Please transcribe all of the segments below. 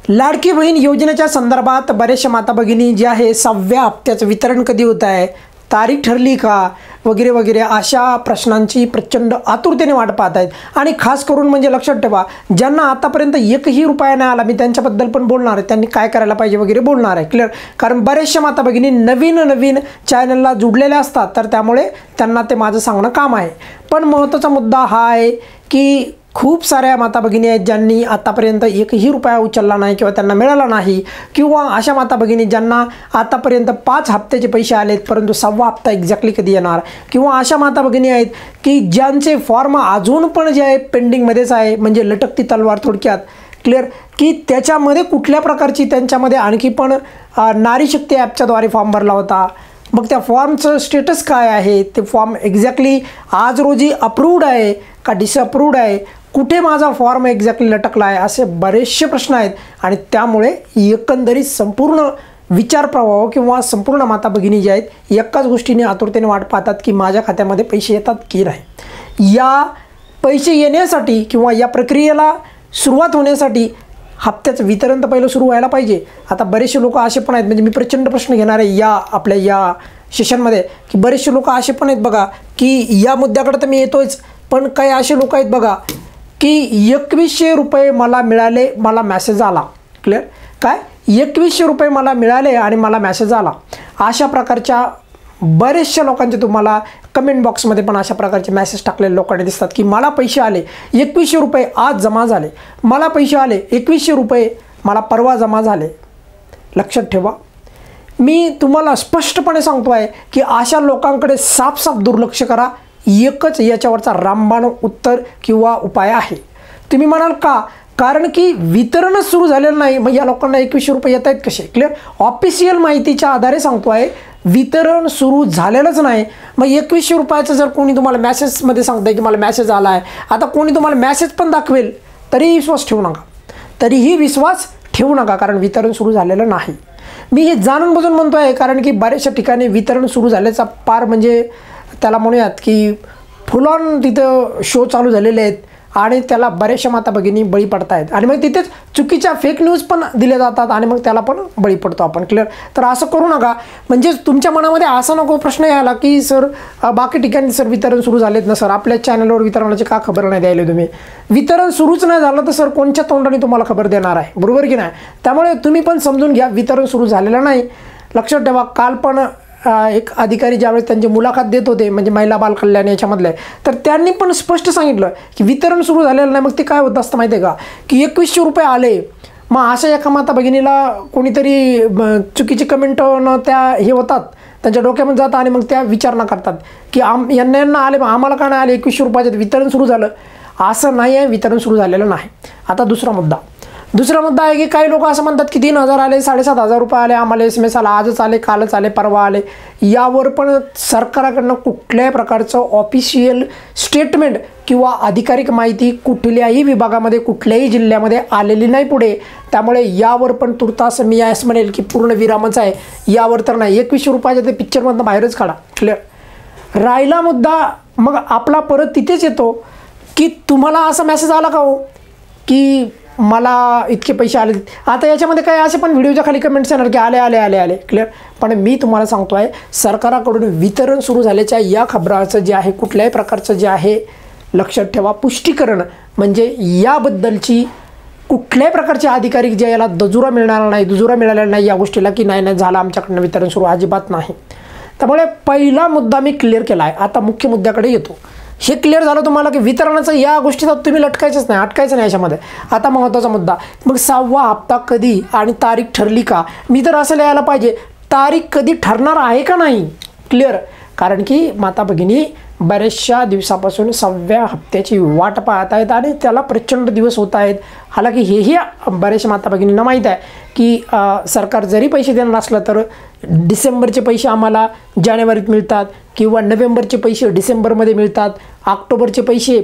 लाडकी बहीण योजनेच्या संदर्भात बरेचशा माता भगिनी जे आहे 6व्या हप्त्याचं वितरण कधी होत आहे, तारीख ठरली का वगैरे वगैरे अशा प्रश्नांची प्रचंड आतुरतेने वाट पाहत आहेत। आणि खास करून म्हणजे लक्षात ठेवा, ज्यांना आतापर्यंत एकही रुपया नाही आला, मी त्यांच्याबद्दल पण बोलणार आहे, त्यांनी काय करायला पाहिजे वगैरे बोलणार आहे, क्लिअर। कारण बरेचशा माता भगिनी नवीन चॅनलला जुडलेल्या असतात, तर त्यामुळे त्यांना ते माझं सांगणं काम आहे। पण महत्त्वाचा मुद्दा हा आहे की खूप साऱ्या माता भगिनी आहेत ज्यांनी आतापर्यंत एकही रुपया उचलला नाही किंवा त्यांना मिळाला नाही, किंवा अशा माता भगिनी ज्यांना आतापर्यंत 5 हप्त्याचे पैसे आलेत परंतु 6वा हप्ता एक्झॅक्टली कधी येणार, किंवा अशा माता भगिनी आहेत की ज्यांचे फॉर्म अजून पण जे आहे पेंडिंगमध्येच आहे, म्हणजे लटकती तलवार थोडक्यात, क्लिअर, की त्याच्यामध्ये कुठल्या प्रकारची त्यांच्यामध्ये आणखी पण नारी शक्ती ॲपच्याद्वारे फॉर्म भरला होता, मग त्या फॉर्मचं स्टेटस काय आहे, ते फॉर्म एक्झॅक्टली आज रोजी अप्रूव्ड आहे का डिसअप्रूव्ड आहे, कुठे माझा फॉर्म एक्झॅक्टली लटकला आहे, असे बरेचसे प्रश्न आहेत। आणि त्यामुळे एकंदरीत संपूर्ण विचार प्रवाह किंवा संपूर्ण माता भगिनी जे आहेत एकाच गोष्टीने आतुरतेने वाट पाहतात की माझ्या खात्यामध्ये पैसे येतात की नाही। या पैसे येण्यासाठी किंवा या प्रक्रियेला सुरुवात होण्यासाठी हप्त्याचं वितरण तर पहिलं सुरू व्हायला पाहिजे। आता बरेचसे लोक असे पण आहेत, म्हणजे मी प्रचंड प्रश्न घेणार आहे आपल्या या सेशनमध्ये, की बरेचसे लोक असे पण आहेत बघा, की या मुद्द्याकडे तर मी येतोच, पण काही असे लोक आहेत बघा की 2100 रुपये मला मिळाले, मला मेसेज आला, क्लिअर, काय 2100 रुपये मला मिळाले आणि मला मेसेज आला, अशा प्रकारच्या बरेचशा लोकांचे तुम्हाला कमेंट बॉक्समध्ये पण अशा प्रकारचे मेसेज टाकलेले लोकांनी दिसतात की मला पैसे आले 2100 रुपये आज जमा झाले, मला पैसे आले 2100 रुपये मला परवा जमा झाले। लक्षात ठेवा, मी तुम्हाला स्पष्टपणे सांगतो आहे की अशा लोकांकडे साफ दुर्लक्ष करा। एकच याच्यावरचा रामबाण उत्तर किंवा उपाय आहे। तुम्ही म्हणाल का, कारण की वितरणच सुरू झालेलं नाही, मग या लोकांना 2100 रुपये येत आहेत कसे, क्लिअर, ऑफिशियल माहितीच्या आधारे सांगतो आहे, वितरण सुरू झालेलंच नाही, मग 2100 रुपयाचं जर कोणी तुम्हाला मॅसेजमध्ये सांगताय की मला मॅसेज आला आहे, आता कोणी तुम्हाला मॅसेज पण दाखवेल तरीही विश्वास ठेवू नका, कारण वितरण सुरू झालेलं नाही। मी हे जाणून बुजून म्हणतो आहे, कारण की बऱ्याचशा ठिकाणी वितरण सुरू झाल्याचा पार म्हणजे त्याला म्हणूयात की फुल ऑन तिथं शो चालू झालेले आहेत आणि त्याला बऱ्याचशा माता भगिनी बळी पडत आहेत, आणि मग तिथेच चुकीच्या फेक न्यूज पण दिल्या जातात आणि मग त्याला पण बळी पडतो आपण, क्लिअर। तर असं करू नका, म्हणजे तुमच्या मनामध्ये असा नको प्रश्न यायला की सर बाकी ठिकाणी सर वितरण सुरू झालेत ना, सर आपल्या चॅनलवर वितरणाची का खबर नाही द्यायला तुम्ही, वितरण सुरूच नाही झालं तर सर कोणत्या तोंडाने तुम्हाला खबर देणार आहे, बरोबर की नाही। त्यामुळे तुम्ही पण समजून घ्या, वितरण सुरू झालेलं नाही। लक्षात ठेवा, काल पण एक अधिकारी ज्यावेळेस त्यांची मुलाखत देत होते, म्हणजे महिला बाल कल्याण याच्यामधले, तर त्यांनी पण स्पष्ट सांगितलं की वितरण सुरू झालेलं नाही। मग ते काय होत असतं माहिती आहे का, की 2100 रुपये आले, मग अशा एका माता भगिनीला कोणीतरी चुकीची कमेंट न त्या हे होतात, त्यांच्या डोक्यामध्ये जातात आणि मग त्या विचारणा करतात की यांना आले, मग आम्हाला का नाही आले 2100 रुपयाचं, वितरण सुरू झालं, असं नाही आहे, वितरण सुरू झालेलं नाही। आता दुसरा मुद्दा आहे की काही लोक असं म्हणतात की 3000 आले, 7500 रुपये आले, आम्हाला SMS आला, आजच आले, कालच आले, परवा आले। यावर पण सरकाराकडनं कुठल्याही प्रकारचं ऑफिशियल स्टेटमेंट किंवा अधिकारिक माहिती कुठल्याही विभागामध्ये कुठल्याही जिल्ह्यामध्ये आलेली नाही पुढे, त्यामुळे यावर पण तुर्तास मी असं म्हणेल की पूर्ण विरामच आहे, यावर तर नाही। 2100 रुपयाच्या ते पिक्चरमधनं बाहेरच काढा, क्लिअर। राहिला मुद्दा मग आपला परत तिथेच येतो की तुम्हाला असा मेसेज आला का हो की मला इतके पैसे आले। आता याच्यामध्ये काय असे पण व्हिडिओच्या खाली कमेंट्स येणार की आले आले आले आले, क्लिअर, पण मी तुम्हाला सांगतो आहे सरकाराकडून वितरण सुरू झाल्याच्या या खबराचं जे आहे कुठल्याही प्रकारचं जे आहे लक्षात ठेवा पुष्टीकरण, म्हणजे याबद्दलची कुठल्याही प्रकारचे अधिकारी जे याला दुजोरा मिळालेला नाही या गोष्टीला की नाही झालं आमच्याकडनं वितरण सुरू, अजिबात नाही। त्यामुळे पहिला मुद्दा मी क्लिअर केला आहे। आता मुख्य मुद्द्याकडे येतो। हे क्लिअर झालं तुम्हाला की वितरणाचं या गोष्टीचा तुम्ही लटकायचंच नाही, अटकायचं नाही याच्यामध्ये। आता महत्त्वाचा मुद्दा, मग 6वा हप्ता कधी आणि तारीख ठरली का, मी तर असं लिहायला पाहिजे तारीख कधी ठरणार आहे का नाही, क्लिअर, कारण की माता भगिनी बऱ्याचशा दिवसापासून 6व्या हप्त्याची वाट पाहत आहेत आणि त्याला प्रचंड दिवस होत आहेत। हालाकी हेही बऱ्याचशा माता भगिनींना माहीत आहे की सरकार जरी पैसे देणार असलं तर डिसेंबरचे पैसे आम्हाला जानेवारीत मिळतात, किंवा नोव्हेंबरचे पैसे डिसेंबरमध्ये मिळतात, ऑक्टोबरचे पैसे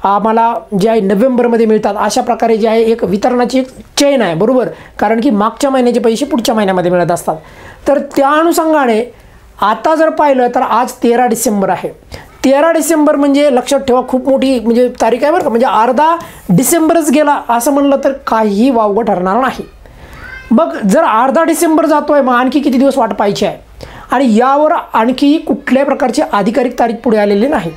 आम्हाला जे आहे नोव्हेंबरमध्ये मिळतात, अशा प्रकारे जे आहे एक वितरणाची एक चेन आहे, बरोबर, कारण की मागच्या महिन्याचे पैसे पुढच्या महिन्यामध्ये मिळत असतात। तर त्या अनुषंगाने आता जर पाहिलं तर आज 13 डिसेंबर आहे, 13 डिसेंबर म्हणजे लक्षात ठेवा खूप मोठी म्हणजे तारीख आहे बरं का, म्हणजे अर्धा डिसेंबरच गेला असं म्हणलं तर काहीही वावगं ठरणार नाही। मग जर अर्धा डिसेंबर जातोय, मग आणखी किती दिवस वाट पाहायची आहे? आणि यावर आणखी कुठल्याही प्रकारची अधिकारिक तारीख पुढे आलेली नाही.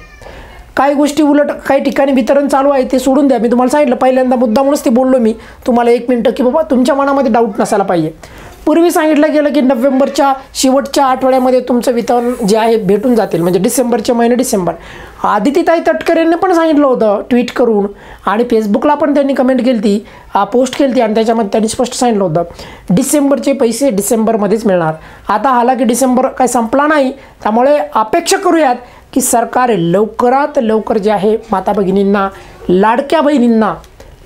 काही गोष्टी उलट काही ठिकाणी वितरण चालू आहे ते सोडून द्या. मी तुम्हाला सांगितलं पहिल्यांदा मुद्दामूनच ते बोललो मी तुम्हाला 1 मिनिटं, की बाबा तुमच्या मनामध्ये डाऊट नसायला पाहिजे. पूर्वी सांगितलं गेलं की नोव्हेंबरच्या शेवटच्या आठवड्यामध्ये तुमचं वितरण जे आहे भेटून जातील, म्हणजे डिसेंबरचे महिने डिसेंबर. आदितीताई तटकरे यांनी पण सांगितलं होतं ट्विट करून, आणि फेसबुकला पण त्यांनी कमेंट केली ती, पोस्ट केली ती, आणि त्याच्यामध्ये त्यांनी स्पष्ट सांगितलं होतं डिसेंबरचे पैसे डिसेंबरमध्येच मिळणार. आता हालाकी डिसेंबर काही संपला नाही, त्यामुळे अपेक्षा करूयात की सरकार लवकरात लवकर जे आहे माता भगिनींना, लाडक्या बहिणींना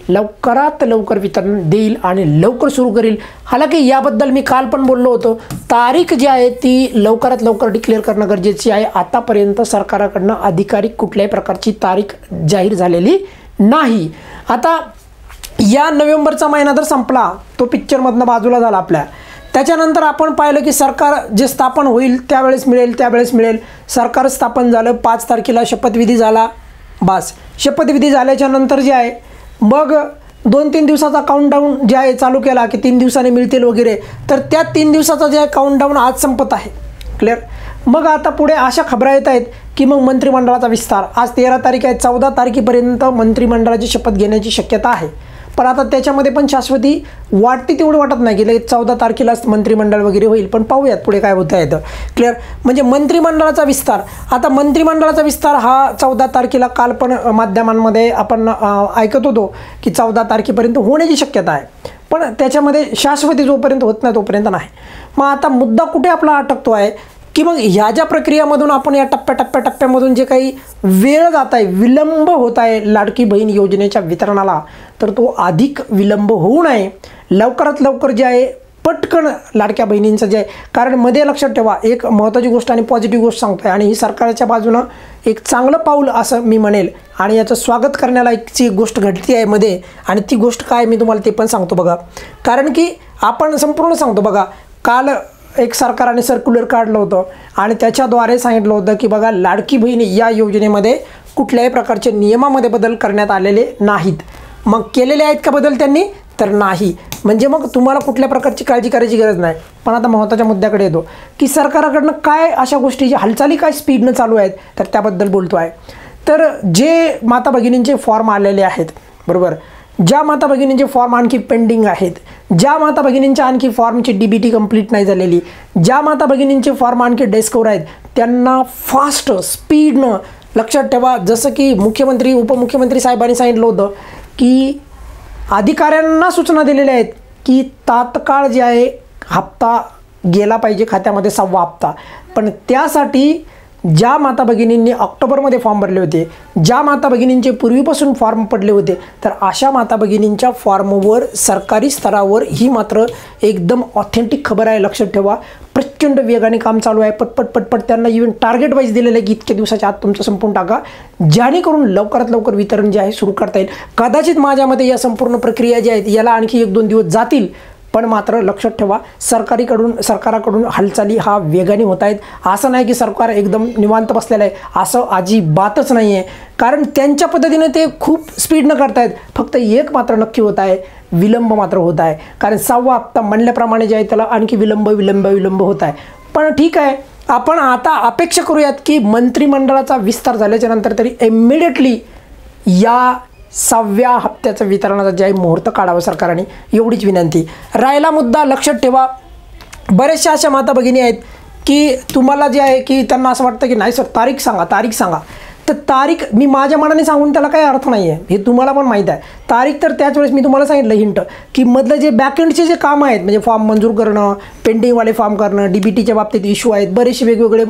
लवकरात लवकर वितरण देईल आणि लवकर सुरू करील. हालाकी याबद्दल मी काल पण बोललो होतो, तारीख जी आहे ती लवकरात लवकर डिक्लेअर करणं गरजेची आहे. आतापर्यंत सरकाराकडनं अधिकारिक कुठल्याही प्रकारची तारीख जाहीर झालेली नाही. आता या नोव्हेंबरचा महिना जर संपला, तो पिक्चरमधनं बाजूला झाला आपल्या, त्याच्यानंतर आपण पाहिलं की सरकार जे स्थापन होईल त्यावेळेस मिळेल. सरकार स्थापन झालं, 5 तारखेला शपथविधी झाला. बस शपथविधी झाल्याच्या नंतर जे आहे मग 2-3 दिवसाचा काउंटडाऊन जे आहे चालू केला की 3 दिवसांनी मिळतील वगैरे. तर त्या 3 दिवसाचा जे आहे काउंटडाऊन आज संपत आहे. क्लिअर. मग आता पुढे अशा खबरा येत आहेत की मग मंत्रिमंडळाचा विस्तार, आज 13 तारीख आहे, 14 तारखेपर्यंत मंत्रिमंडळाची शपथ घेण्याची शक्यता आहे. पण आता त्याच्यामध्ये पण शाश्वती वाटते तेवढं वाटत नाही की 14 तारखेलाच मंत्रिमंडळ वगैरे होईल. पण पाहूयात पुढे काय होतं आहे. क्लिअर. म्हणजे मंत्रिमंडळाचा विस्तार, आता मंत्रिमंडळाचा विस्तार हा 14 तारखेला काल पण माध्यमांमध्ये आपण ऐकत होतो की 14 तारखेपर्यंत होण्याची शक्यता आहे. पण त्याच्यामध्ये शाश्वती जोपर्यंत होत नाही तोपर्यंत नाही. मग आता मुद्दा कुठे आपला अटकतो आहे की मग ह्या ज्या प्रक्रियामधून आपण या टप्प्यामधून जे काही वेळ जात आहे, विलंब होत आहे लाडकी बहीण योजनेच्या वितरणाला, तर तो अधिक विलंब होऊ नये. लवकरात लवकर जे आहे पटकन लाडक्या बहिणींचं जे आहे, कारण मध्ये लक्षात ठेवा एक महत्त्वाची गोष्ट आणि पॉझिटिव्ह गोष्ट सांगतो आहे, आणि ही सरकारच्या बाजूनं एक चांगलं पाऊल असं मी म्हणेल, आणि याचं स्वागत करण्याला एकची गोष्ट घडती आहे मध्ये, आणि ती गोष्ट काय मी तुम्हाला ते पण सांगतो बघा. कारण की आपण संपूर्ण सांगतो बघा, काल एक सरकारने सर्क्युलर काढलं होतं आणि त्याच्याद्वारे सांगितलं होतं की बघा लाडकी बहिणी या योजनेमध्ये कुठल्याही प्रकारचे नियमामध्ये बदल करण्यात आलेले नाहीत. मग केलेले आहेत का बदल त्यांनी? तर नाही. म्हणजे मग तुम्हाला कुठल्या प्रकारची काळजी करायची गरज नाही. पण आता महत्त्वाच्या मुद्द्याकडे येतो की सरकाराकडनं काय अशा गोष्टीची हालचाली काय स्पीडनं चालू आहेत, तर त्याबद्दल बोलतो आहे. तर जे माता भगिनींचे फॉर्म आलेले आहेत, बरोबर, ज्या माता भगिनींचे फॉर्म आणखी पेंडिंग आहेत, ज्या माता भगिनींच्या आणखी फॉर्मची DBT कंप्लीट नाही झालेली, ज्या माता भगिनींचे फॉर्म आणखी डेस्कवर आहेत, त्यांना फास्ट स्पीडनं, लक्षात ठेवा, जसं की मुख्यमंत्री उपमुख्यमंत्री साहेबांनी सांगितलं होतं की अधिकाऱ्यांना सूचना दिलेल्या आहेत की तात्काळ जे आहे हप्ता गेला पाहिजे खात्यामध्ये, 6वा हप्ता. पण त्यासाठी ज्या माता भगिनींनी ऑक्टोबरमध्ये फॉर्म भरले होते, ज्या माता भगिनींचे पूर्वीपासून फॉर्म पडले होते, तर अशा माता भगिनींच्या फॉर्मवर सरकारी स्तरावर ही मात्र एकदम ऑथेंटिक खबर आहे. लक्षात ठेवा, प्रचंड वेगाने काम चालू आहे. पटपट त्यांना इव्हन टार्गेट वाईज दिलेलं आहे की इतक्या दिवसाच्या आत तुमचं संपून टाका, जेणेकरून लवकरात लवकर वितरण जे आहे सुरू करता येईल. कदाचित माझ्यामध्ये या संपूर्ण प्रक्रिया ज्या आहेत याला आणखी 1-2 दिवस जातील, पण मात्र लक्षात ठेवा सरकाराकडून हालचाली हा वेगाने होत आहेत. असं नाही की सरकार एकदम निवांत बसलेलं आहे, असं अजिबातच नाही आहे. कारण त्यांच्या पद्धतीने ते खूप स्पीडनं करतायत. फक्त एक मात्र नक्की होत आहे, विलंब मात्र होत आहे. कारण 6वा हप्ता म्हणल्याप्रमाणे जे आहे त्याला आणखी विलंब होत आहे. पण ठीक आहे, आपण आता अपेक्षा करूयात की मंत्रिमंडळाचा विस्तार झाल्याच्या नंतर तरी इमिडिएटली या 6व्या हप्त्याचं वितरणाचा जे आहे मुहूर्त काढावा सरकारने, एवढीच विनंती. राहिला मुद्दा, लक्षात ठेवा, बऱ्याचशा अशा माता भगिनी आहेत की तुम्हाला जे आहे की त्यांना असं वाटतं की नाही सर तारीख सांगा. तर तारीख मी माझ्या मनाने सांगून त्याला काही अर्थ नाही आहे, हे तुम्हाला पण माहीत आहे. तारीख तर त्याच वेळेस मी तुम्हाला सांगितलं हिंट की मधलं जे बॅकएंडचे जे कामं आहेत, म्हणजे फॉर्म मंजूर करणं, पेंडिंगवाले फॉर्म करणं, DBTच्या बाबतीत इश्यू आहेत बरेचसे वेगवेगळे,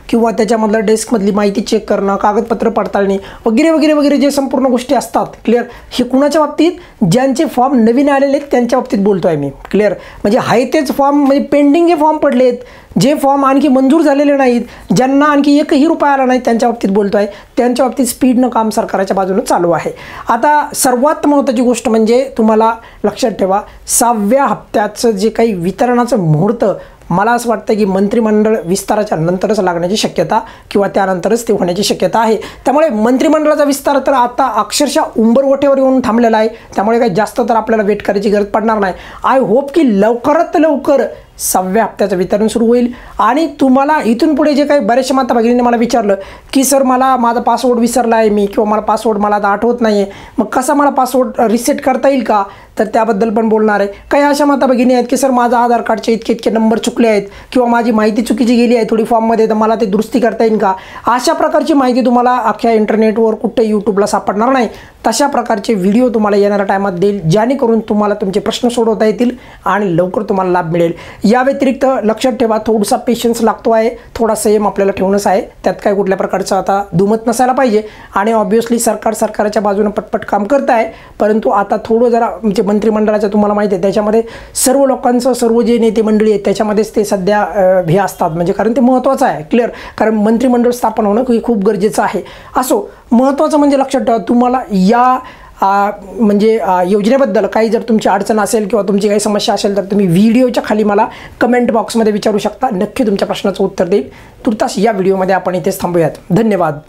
किंवा त्याच्यामधलं डेस्कमधली माहिती चेक करणं, कागदपत्र पडताळणी वगैरे जे संपूर्ण गोष्टी असतात. क्लिअर. हे कुणाच्या बाबतीत? ज्यांचे फॉर्म नवीन आलेले आहेत त्यांच्या बाबतीत बोलतो आहे मी. क्लिअर. म्हणजे आहे तेच फॉर्म, म्हणजे पेंडिंग जे फॉर्म पडले आहेत, जे फॉर्म आणखी मंजूर झालेले नाहीत, ज्यांना आणखी 1ही रुपया आला नाही, त्यांच्या बाबतीत बोलतो आहे. त्यांच्या बाबतीत स्पीडनं काम सरकारच्या बाजूनं चालू आहे. आता सर्वात महत्त्वाची गोष्ट म्हणजे तुम्हाला लक्षात ठेवा, 6व्या हप्त्याचं जे काही वितरणाचं मुहूर्त मला असं वाटतं की मंत्रिमंडळ विस्ताराच्या नंतरच लागण्याची शक्यता किंवा त्यानंतरच ते होण्याची शक्यता आहे. त्यामुळे मंत्रिमंडळाचा विस्तार तर आता अक्षरशः उंबरवट्यावर येऊन थांबलेला आहे. त्यामुळे काही जास्त तर आपल्याला वेट करायची गरज पडणार नाही. आय होप की लवकरात लवकर 6व्या हप्त्याचं वितरण सुरू होईल. आणि तुम्हाला इथून पुढे जे काही बरेचशा माता भगिनींनी मला विचारलं की सर मला माझा पासवर्ड विसरला आहे मी, किंवा मला पासवर्ड मला आता आठवत नाही आहे, मग कसा मला पासवर्ड रिसेट करता येईल का, तर त्याबद्दल पण बोलणार आहे. काही अशा माता भगिनी आहेत की सर माझा आधार कार्डचे इतके इतके नंबर चुकले आहेत किंवा माझी माहिती चुकीची गेली आहे थोडी फॉर्ममध्ये, तर मला ते दुरुस्ती करता येईल का. अशा प्रकारची माहिती तुम्हाला अख्ख्या इंटरनेटवर कुठे यूट्यूबला सापडणार नाही. तशा प्रकारचे व्हिडिओ तुम्हाला येणाऱ्या टायमात देईल, जेणेकरून तुम्हाला तुमचे प्रश्न सोडवता येतील आणि लवकर तुम्हाला लाभ मिळेल. या व्यतिरिक्त लक्षात ठेवा, थोडासा पेशन्स लागतो आहे, थोडा संयम आपल्याला ठेवणंच आहे. त्यात काय कुठल्या प्रकारचं आता दुमत नसायला पाहिजे. आणि ऑब्व्हियसली सरकारच्या बाजूने पटपट काम करत आहे, परंतु आता थोडं जरा म्हणजे मंत्रिमंडळाचं तुम्हाला माहिती आहे त्याच्यामध्ये सर्व लोकांचं, सर्व जे नेते मंडळी आहेत त्याच्यामध्येच ते सध्या हे असतात, म्हणजे कारण ते महत्त्वाचं आहे. क्लिअर, कारण मंत्रिमंडळ स्थापन होणं हे खूप गरजेचं आहे. असो, महत्त्वाचं म्हणजे लक्षात ठेवा, तुम्हाला या म्हणजे योजनेबद्दल काही जर तुमची अडचण असेल किंवा तुमची काही समस्या असेल तर तुम्ही व्हिडिओच्या खाली मला कमेंट बॉक्समध्ये विचारू शकता. नक्की तुमच्या प्रश्नाचं उत्तर देईल. तुर्तास या व्हिडिओमध्ये आपण इथेच थांबूयात. धन्यवाद.